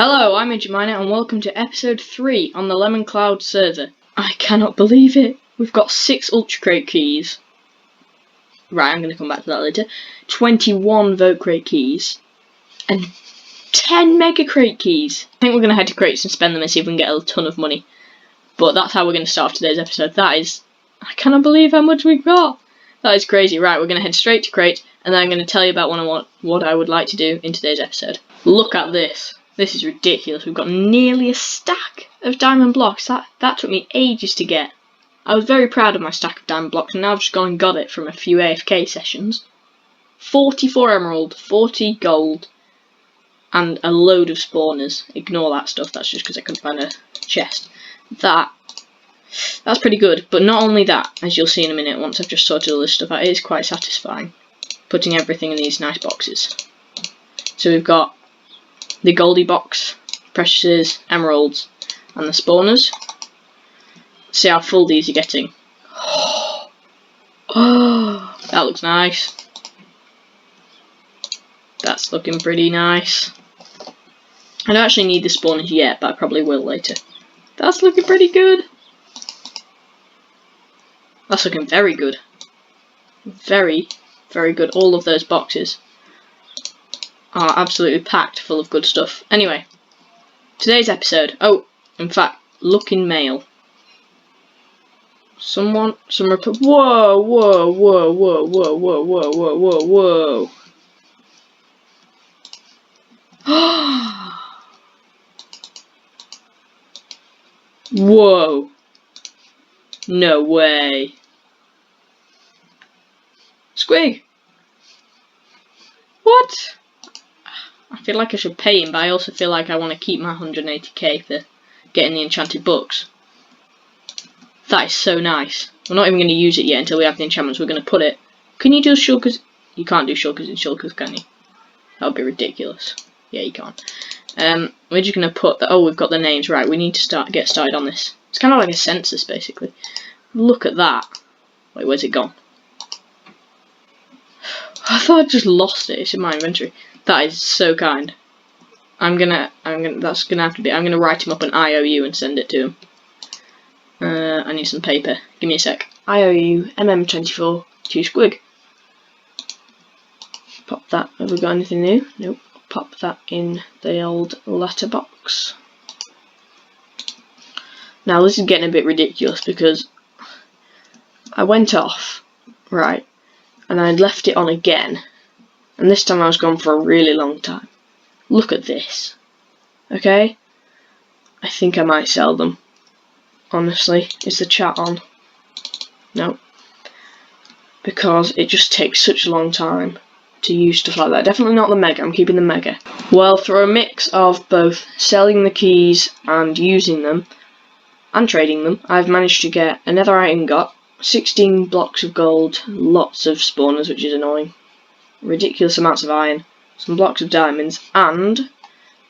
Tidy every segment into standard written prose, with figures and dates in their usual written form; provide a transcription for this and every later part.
Hello, I'm Miner and welcome to episode 3 on the Lemoncloud server. I cannot believe it. We've got 6 Ultra Crate keys. Right, I'm going to come back to that later. 21 Vote Crate keys. And 10 Mega Crate keys. I think we're going to head to crates and spend them and see if we can get a ton of money. But that's how we're going to start off today's episode. I cannot believe how much we've got. That is crazy. Right, we're going to head straight to crate and then I'm going to tell you about what I would like to do in today's episode. Look at this. This is ridiculous. We've got nearly a stack of diamond blocks. That took me ages to get. I was very proud of my stack of diamond blocks and now I've just gone and got it from a few AFK sessions. 44 emerald, 40 gold, and a load of spawners. Ignore that stuff, that's just because I couldn't find a chest. That's pretty good, but not only that, as you'll see in a minute once I've just sorted all this stuff out, it is quite satisfying. Putting everything in these nice boxes. So we've got the Goldie box, preciouses, emeralds, and the spawners. See how full these are getting. Oh, that looks nice. That's looking pretty nice. I don't actually need the spawners yet, but I probably will later. That's looking pretty good. That's looking very good. Very, very good. All of those boxes are absolutely packed full of good stuff. Anyway, today's episode. Oh, in fact, look in mail. Some report. Whoa, whoa, whoa, whoa, whoa, whoa, whoa, whoa, whoa, whoa. Whoa. No way. Squig. What? I feel like I should pay him, but I also feel like I want to keep my 180k for getting the enchanted books. That is so nice. We're not even going to use it yet until we have the enchantments. We're going to put it. Can you do shulkers? You can't do shulkers in shulkers, can you? That would be ridiculous. Yeah, you can't. We're just going to put the. Oh, we've got the names right. We need to get started on this. It's kind of like a census, basically. Look at that. Wait, where's it gone? I thought I just lost it. It's in my inventory. That is so kind. I'm gonna write him up an IOU and send it to him. I need some paper. Give me a sec. IOU MM24 to Squig. Pop that. Have we got anything new? Nope. Pop that in the old letterbox. Now this is getting a bit ridiculous because I went off, right, and I'd left it on again, and this time I was gone for a really long time. Look at this. Okay? I think I might sell them. Honestly, is the chat on? No. Because it just takes such a long time to use stuff like that. Definitely not the mega, I'm keeping the mega. Well, through a mix of both selling the keys and using them, and trading them, I've managed to get a netherite ingot, 16 blocks of gold, lots of spawners, which is annoying, ridiculous amounts of iron, some blocks of diamonds, and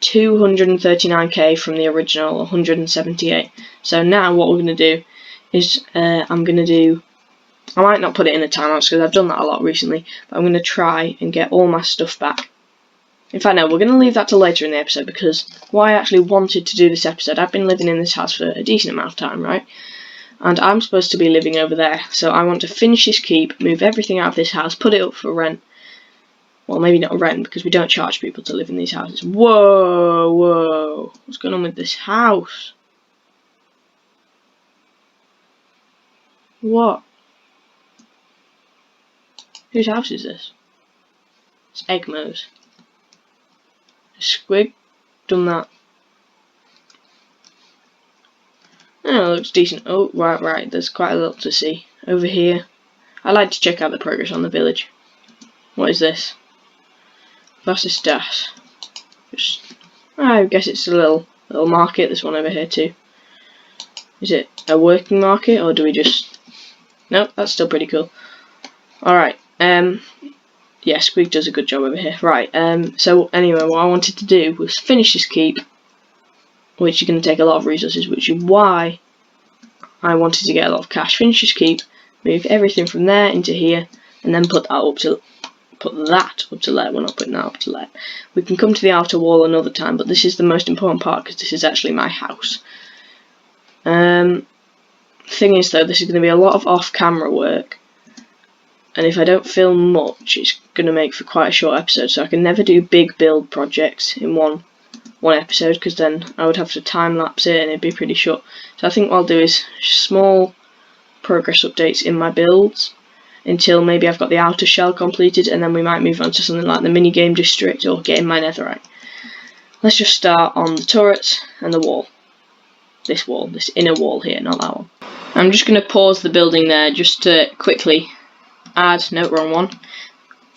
239k from the original 178. So now what we're going to do is I might not put it in the timelapse because I've done that a lot recently, but I'm going to try and get all my stuff back. In fact, no, we're going to leave that till later in the episode because why I actually wanted to do this episode, I've been living in this house for a decent amount of time, right? And I'm supposed to be living over there, so I want to finish this keep, move everything out of this house, put it up for rent. Well, maybe not rent because we don't charge people to live in these houses. Whoa, whoa. What's going on with this house? What? Whose house is this? It's Egmo's. Squig done that. Oh, it looks decent. Oh, right. There's quite a lot to see over here. I like to check out the progress on the village. What is this? Fastest dash. I guess it's a little market. This one over here too. Is it a working market or do we just? Nope, that's still pretty cool. All right. Yeah, Squig does a good job over here. Right, so anyway, what I wanted to do was finish this keep, which is going to take a lot of resources, which is why I wanted to get a lot of cash. Finish this keep, move everything from there into here, and then put that up to put that up to let. We're not putting that up to let. We can come to the outer wall another time, but this is the most important part because this is actually my house. Thing is though, this is going to be a lot of off-camera work, and if I don't film much, it's going to make for quite a short episode. So I can never do big build projects in one episode, because then I would have to time lapse it and it'd be pretty short. So I think what I'll do is small progress updates in my builds until maybe I've got the outer shell completed, and then we might move on to something like the mini game district or getting my netherite. Let's just start on the turrets and the wall. This inner wall here, not that one. I'm just going to pause the building there just to quickly add, no, wrong one,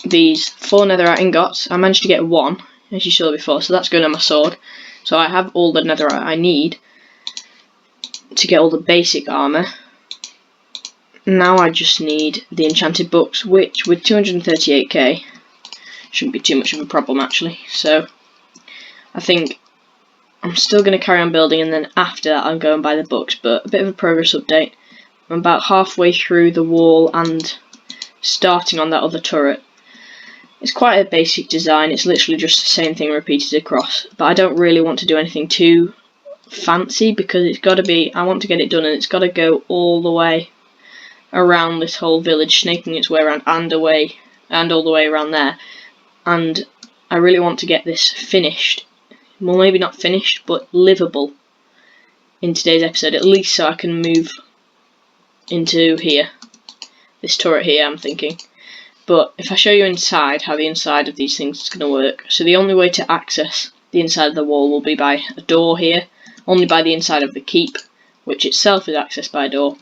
these 4 netherite ingots. I managed to get 1, as you saw before, so that's going on my sword. So I have all the netherite I need to get all the basic armour. Now I just need the enchanted books, which with 238k shouldn't be too much of a problem actually. So I think I'm still going to carry on building, and then after that I'll go and buy the books. But a bit of a progress update. I'm about halfway through the wall and starting on that other turret. It's quite a basic design, it's literally just the same thing repeated across, but I don't really want to do anything too fancy because it's got to be, I want to get it done, and it's got to go all the way around this whole village, snaking its way around and away and all the way around there. And I really want to get this finished, well, maybe not finished but livable in today's episode, at least so I can move into here, this turret here I'm thinking. But if I show you inside, how the inside of these things is going to work, so the only way to access the inside of the wall will be by a door here, only by the inside of the keep, which itself is accessed by a door.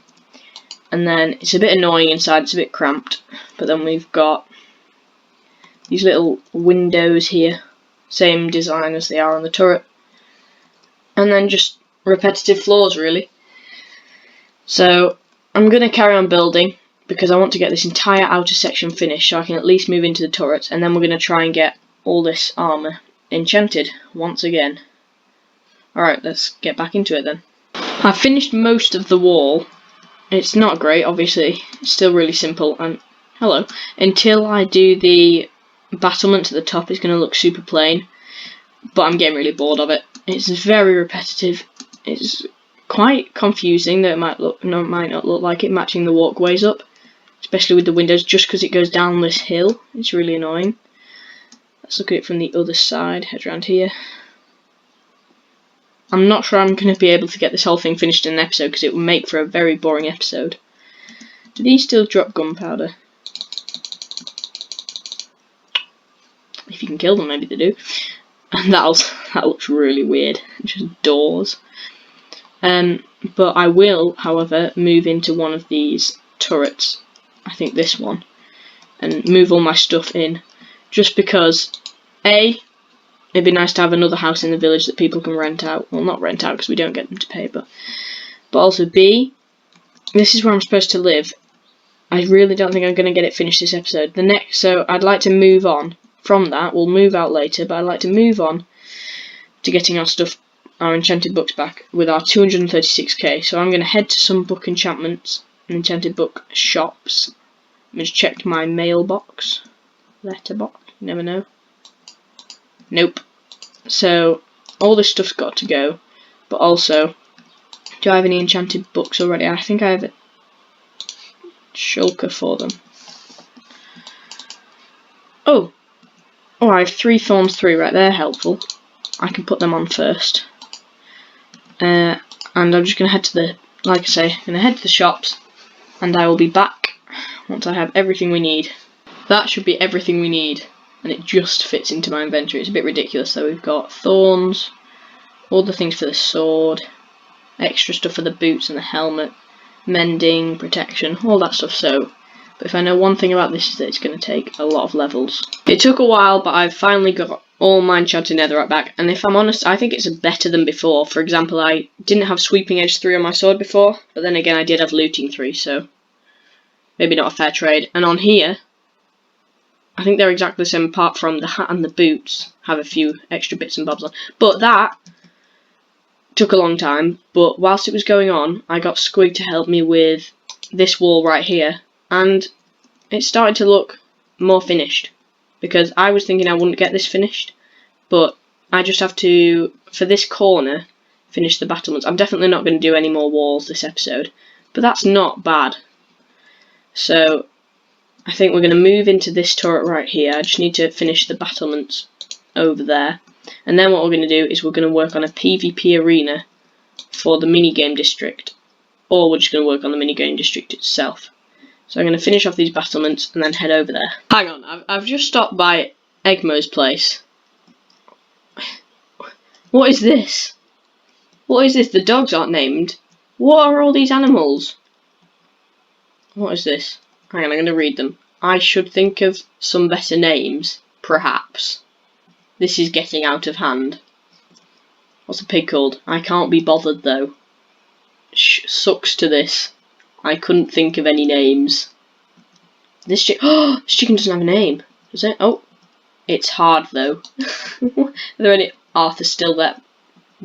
And then it's a bit annoying inside, it's a bit cramped, but then we've got these little windows here, same design as they are on the turret, and then just repetitive floors really. So I'm going to carry on building because I want to get this entire outer section finished so I can at least move into the turrets, and then we're going to try and get all this armour enchanted once again. Alright, let's get back into it then. I've finished most of the wall. It's not great, obviously, it's still really simple, and hello, until I do the battlement to the top it's going to look super plain, but I'm getting really bored of it. It's very repetitive, it's quite confusing that it might not look like it matching the walkways up, especially with the windows, just because it goes down this hill. It's really annoying. Let's look at it from the other side, head around here. I'm not sure I'm going to be able to get this whole thing finished in an episode because it will make for a very boring episode. Do these still drop gunpowder? If you can kill them, maybe they do. And that looks really weird, just doors. But I will, however, move into one of these turrets, I think this one, and move all my stuff in, just because A, it'd be nice to have another house in the village that people can rent out. Well, not rent out because we don't get them to pay, but also B, this is where I'm supposed to live. I really don't think I'm going to get it finished this episode. So I'd like to move on from that. We'll move out later, but I'd like to move on to getting our stuff, our enchanted books back with our 236k. So I'm going to head to some book enchantments and enchanted book shops. I just checked my mailbox, letterbox, you never know. Nope. So all this stuff's got to go, but also, do I have any enchanted books already? I think I have a shulker for them. Oh, I have 3 thorns 3 right there, helpful. I can put them on first. And I'm just going to head to the, like I say, I'm going to head to the shops, and I will be back once I have everything we need. That should be everything we need, and it just fits into my inventory. It's a bit ridiculous though. We've got thorns, all the things for the sword, extra stuff for the boots and the helmet, mending, protection, all that stuff. So, but if I know one thing about this is that it's going to take a lot of levels. It took a while, but I've finally got all my enchanted netherite back, and if I'm honest, I think it's better than before. For example, I didn't have sweeping edge 3 on my sword before, but then again I did have looting 3, so maybe not a fair trade. And on here, I think they're exactly the same apart from the hat and the boots have a few extra bits and bobs on. But that took a long time, but whilst it was going on, I got Squig to help me with this wall right here, and it started to look more finished. because I was thinking I wouldn't get this finished, but I just have to, for this corner, finish the battlements. I'm definitely not going to do any more walls this episode, but that's not bad. So I think we're going to move into this turret right here. I just need to finish the battlements over there, and then what we're going to do is we're going to work on a PvP arena for the minigame district, or we're just going to work on the minigame district itself. So I'm going to finish off these battlements and then head over there. Hang on, I've just stopped by Egmo's place. What is this? What is this? The dogs aren't named. What are all these animals? What is this? Hang on, I'm going to read them. I should think of some better names, perhaps. This is getting out of hand. What's a pig called? I can't be bothered though. Sucks to this. I couldn't think of any names. This this chicken doesn't have a name, does it? Oh, it's hard though. Are there any? Arthur's still there.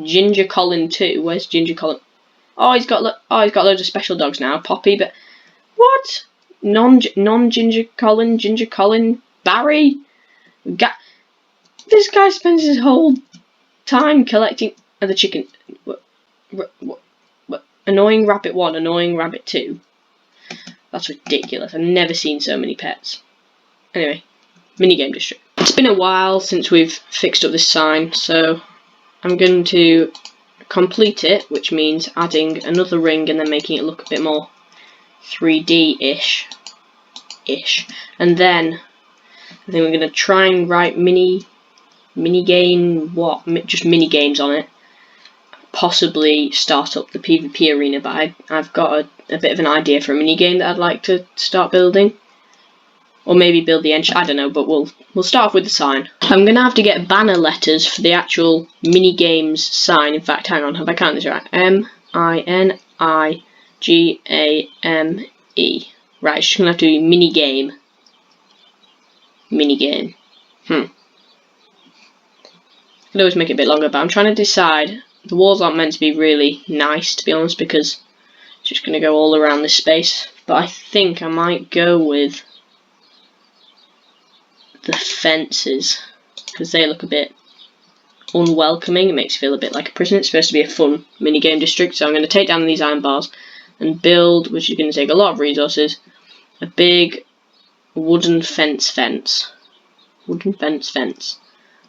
Ginger Colin too. Where's Ginger Colin? Oh, he's got loads of special dogs now. Poppy, but what? Non Ginger Colin, Barry. This guy spends his whole time collecting the chicken. What? Annoying Rabbit 1, Annoying Rabbit 2. That's ridiculous. I've never seen so many pets. Anyway, minigame district. It's been a while since we've fixed up this sign, so I'm going to complete it, which means adding another ring and then making it look a bit more 3D-ish. And then I think we're going to try and write just mini games on it. Possibly start up the PvP arena, but I've got a bit of an idea for a mini game that I'd like to start building, or maybe build the engine. I don't know, but we'll start off with the sign. I'm gonna have to get banner letters for the actual mini games sign. In fact, hang on, have I counted this right? MINIGAME. Right, it's just gonna have to be mini game. Could always make it a bit longer, but I'm trying to decide. The walls aren't meant to be really nice, to be honest, because it's just going to go all around this space. But I think I might go with the fences, because they look a bit unwelcoming. It makes you feel a bit like a prison. It's supposed to be a fun minigame district, so I'm going to take down these iron bars and build, which is going to take a lot of resources, a big wooden fence.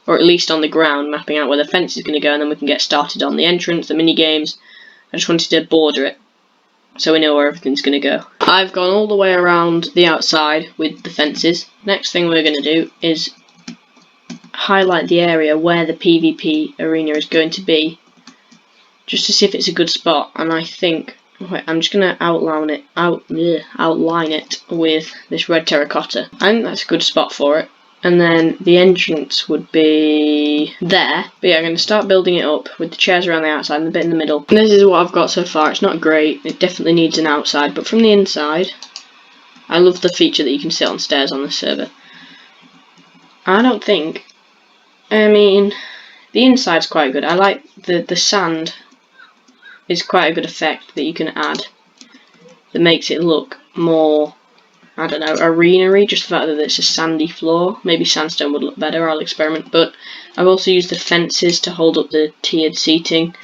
Or at least on the ground, mapping out where the fence is going to go, and then we can get started on the entrance, the mini games. I just wanted to border it, so we know where everything's going to go. I've gone all the way around the outside with the fences. Next thing we're going to do is highlight the area where the PvP arena is going to be, just to see if it's a good spot. And I think, I'm just going to outline it with this red terracotta. I think that's a good spot for it. And then the entrance would be there. But yeah, I'm going to start building it up with the chairs around the outside and the bit in the middle. And this is what I've got so far. It's not great. It definitely needs an outside. But from the inside, I love the feature that you can sit on stairs on this server. I mean, the inside's quite good. I like the sand is quite a good effect that you can add that makes it look more, I don't know, arena-y, just the fact that it's a sandy floor. Maybe sandstone would look better, I'll experiment. But I've also used the fences to hold up the tiered seating.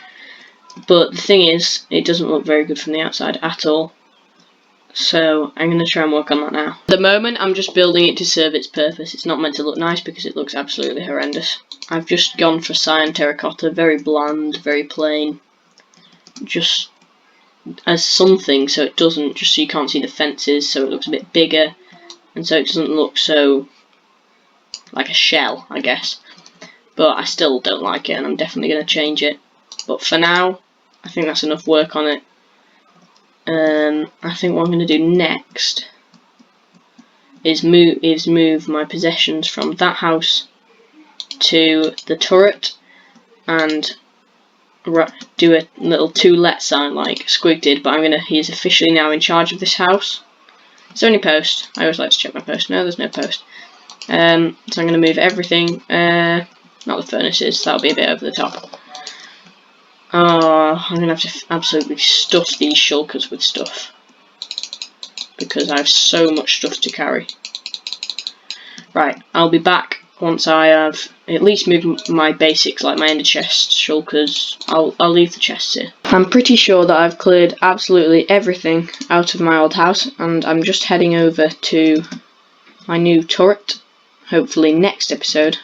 But the thing is, it doesn't look very good from the outside at all. So I'm going to try and work on that now. At the moment, I'm just building it to serve its purpose. It's not meant to look nice because it looks absolutely horrendous. I've just gone for cyan terracotta, very bland, very plain. Just as something, so it doesn't, just so you can't see the fences, so it looks a bit bigger, and so it doesn't look so like a shell, I guess. But I still don't like it, and I'm definitely going to change it. But for now, I think that's enough work on it. I think what I'm going to do next is move my possessions from that house to the turret, and do a little to let sign like Squig did, but he is officially now in charge of this house. Is there any post? I always like to check my post. No, there's no post. So I'm going to move everything, not the furnaces, that'll be a bit over the top. I'm going to have to absolutely stuff these shulkers with stuff, because I have so much stuff to carry. Right, I'll be back once I have at least moved my basics like my ender chest, shulkers. I'll leave the chests here. I'm pretty sure that I've cleared absolutely everything out of my old house, and I'm just heading over to my new turret. Hopefully next episode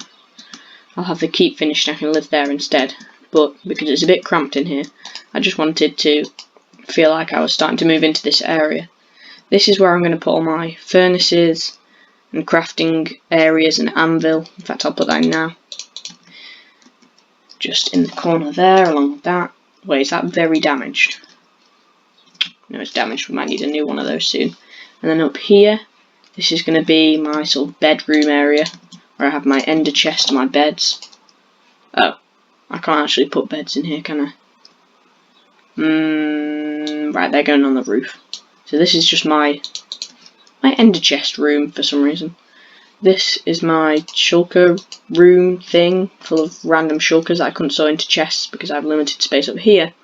I'll have the keep finished and I can live there instead. But because it's a bit cramped in here, I just wanted to feel like I was starting to move into this area. This is where I'm going to put all my furnaces and crafting areas and anvil. In fact, I'll put that in now. Just in the corner there, along with that. Wait, is that very damaged? No, it's damaged. We might need a new one of those soon. And then up here, this is going to be my sort of bedroom area, where I have my ender chest and my beds. Oh, I can't actually put beds in here, can I? Right, they're going on the roof. So this is just my ender chest room for some reason. This is my shulker room thing, full of random shulkers that I couldn't store into chests because I have limited space up here.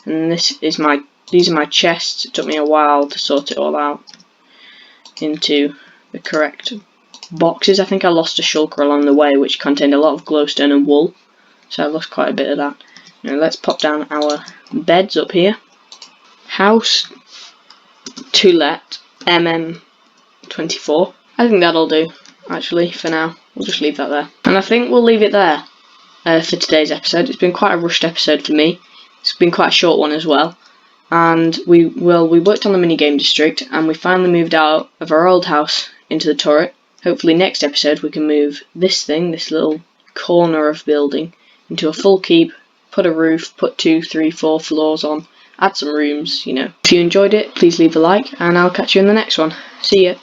And these are my chests. It took me a while to sort it all out into the correct boxes. I think I lost a shulker along the way which contained a lot of glowstone and wool, so I lost quite a bit of that. Now let's pop down our beds up here. House to let MM24. I think that'll do, actually, for now. We'll just leave that there. And I think we'll leave it there for today's episode. It's been quite a rushed episode for me. It's been quite a short one as well. And we worked on the minigame district, and we finally moved out of our old house into the turret. Hopefully next episode we can move this little corner of building, into a full keep, put a roof, put 2, 3, 4 floors on, add some rooms, you know. If you enjoyed it, please leave a like, and I'll catch you in the next one. See ya.